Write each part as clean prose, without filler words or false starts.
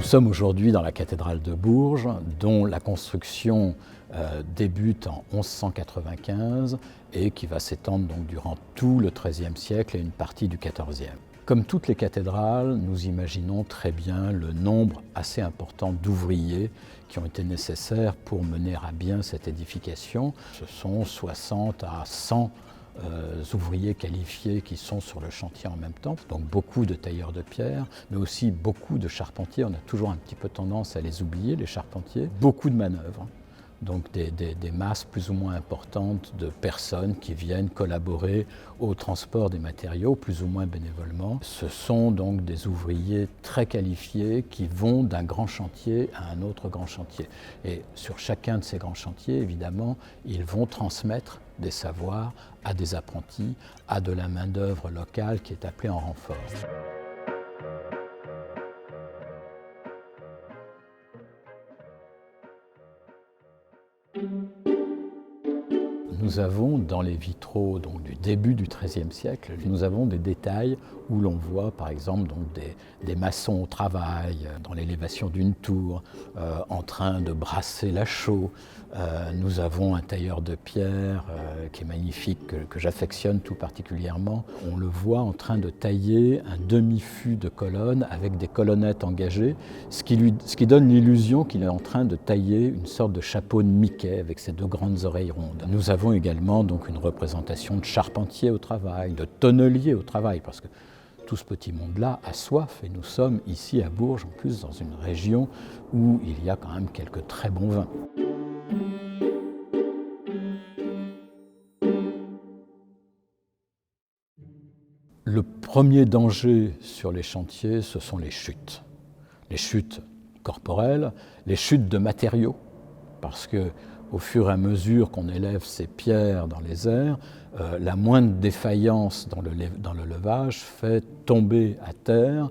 sommes aujourd'hui dans la cathédrale de Bourges, dont la construction débute en 1195 et qui va s'étendre donc durant tout le XIIIe siècle et une partie du XIVe. Comme toutes les cathédrales, nous imaginons très bien le nombre assez important d'ouvriers qui ont été nécessaires pour mener à bien cette édification. Ce sont 60 à 100 ouvriers qualifiés qui sont sur le chantier en même temps, donc beaucoup de tailleurs de pierre, mais aussi beaucoup de charpentiers. On a toujours un petit peu tendance à les oublier, les charpentiers. Beaucoup de manœuvres, donc des masses plus ou moins importantes de personnes qui viennent collaborer au transport des matériaux, plus ou moins bénévolement. Ce sont donc des ouvriers très qualifiés qui vont d'un grand chantier à un autre grand chantier. Et sur chacun de ces grands chantiers, évidemment, ils vont transmettre des savoirs à des apprentis, à de la main-d'œuvre locale qui est appelée en renfort. Nous avons dans les vitraux donc, du début du XIIIe siècle, nous avons des détails où l'on voit par exemple donc, des maçons au travail, dans l'élévation d'une tour, en train de brasser la chaux. Nous avons un tailleur de pierre qui est magnifique, que j'affectionne tout particulièrement. On le voit en train de tailler un demi-fût de colonne avec des colonnettes engagées, ce qui donne l'illusion qu'il est en train de tailler une sorte de chapeau de Mickey avec ses deux grandes oreilles rondes. Nous avons également donc une représentation de charpentier au travail, de tonnelier au travail, parce que tout ce petit monde-là a soif et nous sommes ici à Bourges, en plus dans une région où il y a quand même quelques très bons vins. Le premier danger sur les chantiers, ce sont les chutes. Les chutes corporelles, les chutes de matériaux, parce que au fur et à mesure qu'on élève ces pierres dans les airs, la moindre défaillance dans le levage fait tomber à terre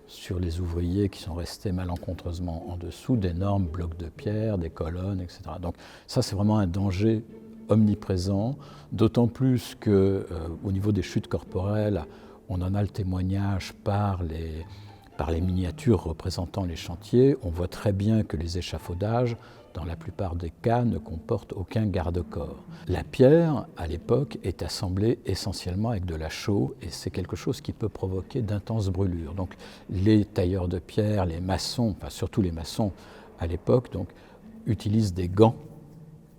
sur les ouvriers qui sont restés malencontreusement en dessous d'énormes blocs de pierre, des colonnes, etc. Donc ça, c'est vraiment un danger omniprésent, d'autant plus qu'au niveau des chutes corporelles, on en a le témoignage par les miniatures représentant les chantiers. On voit très bien que les échafaudages, dans la plupart des cas, ne comportent aucun garde-corps. La pierre, à l'époque, est assemblée essentiellement avec de la chaux et c'est quelque chose qui peut provoquer d'intenses brûlures. Donc les tailleurs de pierre, les maçons, enfin surtout les maçons à l'époque, donc, utilisent des gants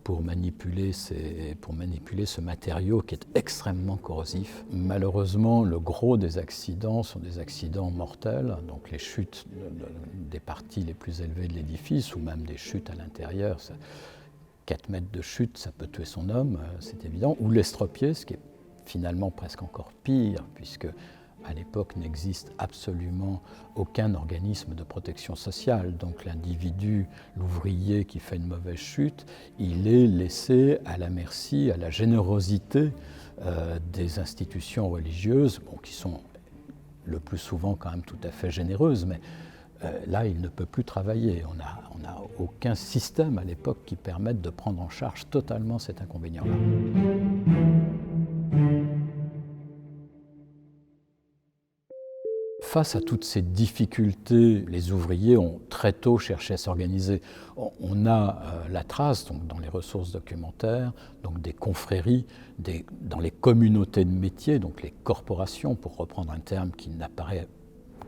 pour manipuler ce matériau qui est extrêmement corrosif. Malheureusement, le gros des accidents sont des accidents mortels, donc les chutes des parties les plus élevées de l'édifice, ou même des chutes à l'intérieur. 4 mètres de chute, ça peut tuer son homme, c'est évident. Ou l'estropié, ce qui est finalement presque encore pire, puisque à l'époque n'existe absolument aucun organisme de protection sociale. Donc l'individu, l'ouvrier qui fait une mauvaise chute, il est laissé à la merci, à la générosité des institutions religieuses, qui sont le plus souvent quand même tout à fait généreuses, mais là il ne peut plus travailler. On n'a aucun système à l'époque qui permette de prendre en charge totalement cet inconvénient-là. Face à toutes ces difficultés, les ouvriers ont très tôt cherché à s'organiser. On a la trace donc, dans les ressources documentaires, donc des confréries, dans les communautés de métiers, donc les corporations, pour reprendre un terme qui n'apparaît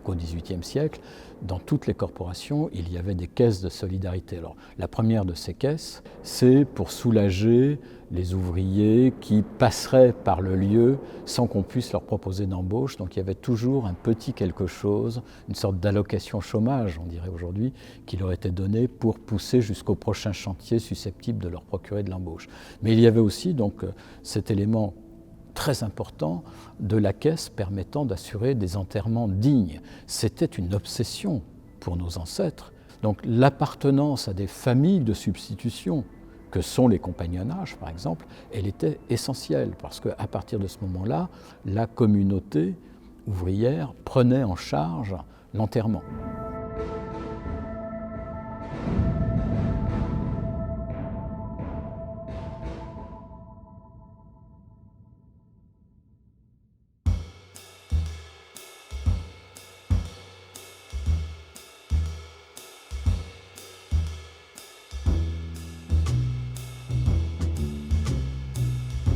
qu'au XVIIIe siècle. Dans toutes les corporations, il y avait des caisses de solidarité. Alors, la première de ces caisses, c'est pour soulager les ouvriers qui passeraient par le lieu sans qu'on puisse leur proposer d'embauche. Donc il y avait toujours un petit quelque chose, une sorte d'allocation chômage, on dirait aujourd'hui, qui leur était donnée pour pousser jusqu'au prochain chantier susceptible de leur procurer de l'embauche. Mais il y avait aussi donc cet élément très important de la caisse permettant d'assurer des enterrements dignes. C'était une obsession pour nos ancêtres. Donc l'appartenance à des familles de substitution, que sont les compagnonnages par exemple, elle était essentielle parce qu'à partir de ce moment-là, la communauté ouvrière prenait en charge l'enterrement.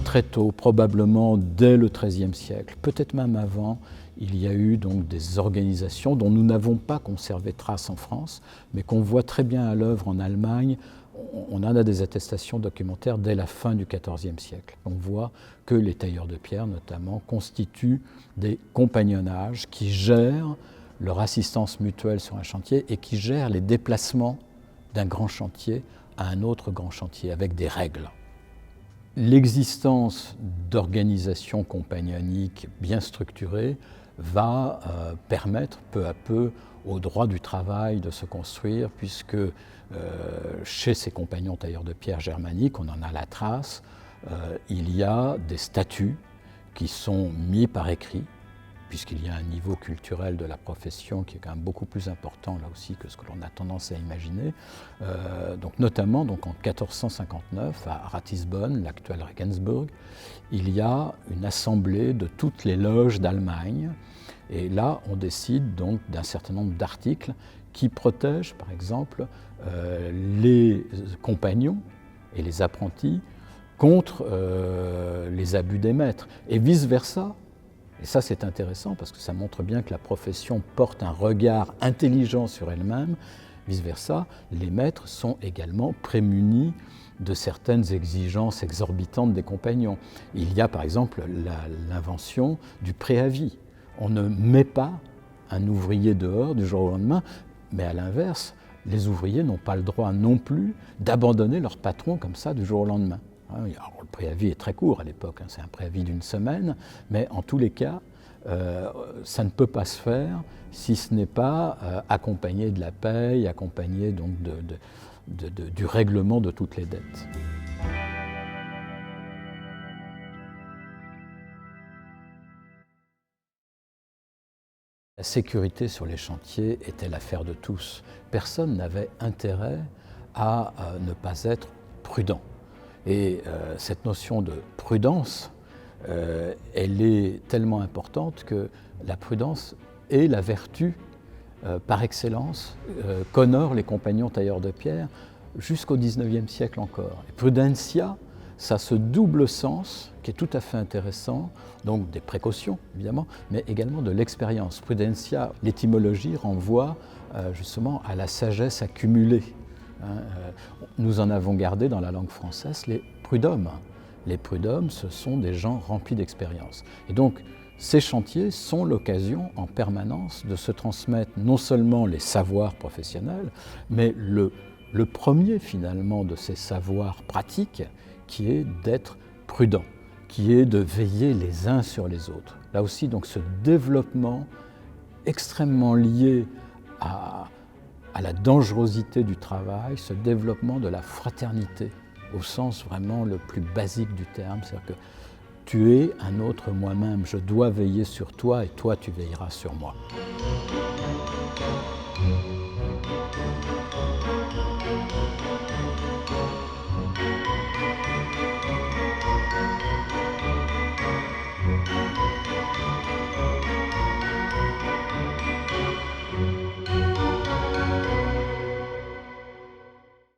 très tôt, probablement dès le XIIIe siècle, peut-être même avant, il y a eu donc des organisations dont nous n'avons pas conservé trace en France, mais qu'on voit très bien à l'œuvre en Allemagne. On en a des attestations documentaires dès la fin du XIVe siècle. On voit que les tailleurs de pierre, notamment, constituent des compagnonnages qui gèrent leur assistance mutuelle sur un chantier et qui gèrent les déplacements d'un grand chantier à un autre grand chantier avec des règles. L'existence d'organisations compagnonniques bien structurées va permettre peu à peu au droit du travail de se construire, puisque chez ces compagnons tailleurs de pierre germaniques, on en a la trace, il y a des statuts qui sont mis par écrit, puisqu'il y a un niveau culturel de la profession qui est quand même beaucoup plus important là aussi que ce que l'on a tendance à imaginer. Donc notamment donc en 1459 à Ratisbonne, l'actuel Regensburg, il y a une assemblée de toutes les loges d'Allemagne, et là on décide donc d'un certain nombre d'articles qui protègent par exemple les compagnons et les apprentis contre les abus des maîtres, et vice-versa. Et ça, c'est intéressant parce que ça montre bien que la profession porte un regard intelligent sur elle-même. Vice-versa, les maîtres sont également prémunis de certaines exigences exorbitantes des compagnons. Il y a par exemple l'invention du préavis. On ne met pas un ouvrier dehors du jour au lendemain, mais à l'inverse, les ouvriers n'ont pas le droit non plus d'abandonner leur patron comme ça du jour au lendemain. Alors, le préavis est très court à l'époque, c'est un préavis d'1 semaine, mais en tous les cas, ça ne peut pas se faire si ce n'est pas accompagné de la paye, accompagné donc du règlement de toutes les dettes. La sécurité sur les chantiers était l'affaire de tous. Personne n'avait intérêt à ne pas être prudent. Et cette notion de prudence, elle est tellement importante que la prudence est la vertu par excellence qu'honorent les compagnons tailleurs de pierre jusqu'au XIXe siècle encore. Et prudentia, ça a ce double sens qui est tout à fait intéressant, donc des précautions évidemment, mais également de l'expérience. Prudentia, l'étymologie renvoie justement à la sagesse accumulée. Nous en avons gardé dans la langue française les prud'hommes. Les prud'hommes, ce sont des gens remplis d'expérience. Et donc, ces chantiers sont l'occasion en permanence de se transmettre non seulement les savoirs professionnels, mais le premier finalement de ces savoirs pratiques, qui est d'être prudent, qui est de veiller les uns sur les autres. Là aussi, donc, ce développement extrêmement lié à la dangerosité du travail, ce développement de la fraternité, au sens vraiment le plus basique du terme, c'est-à-dire que tu es un autre moi-même, je dois veiller sur toi et toi tu veilleras sur moi.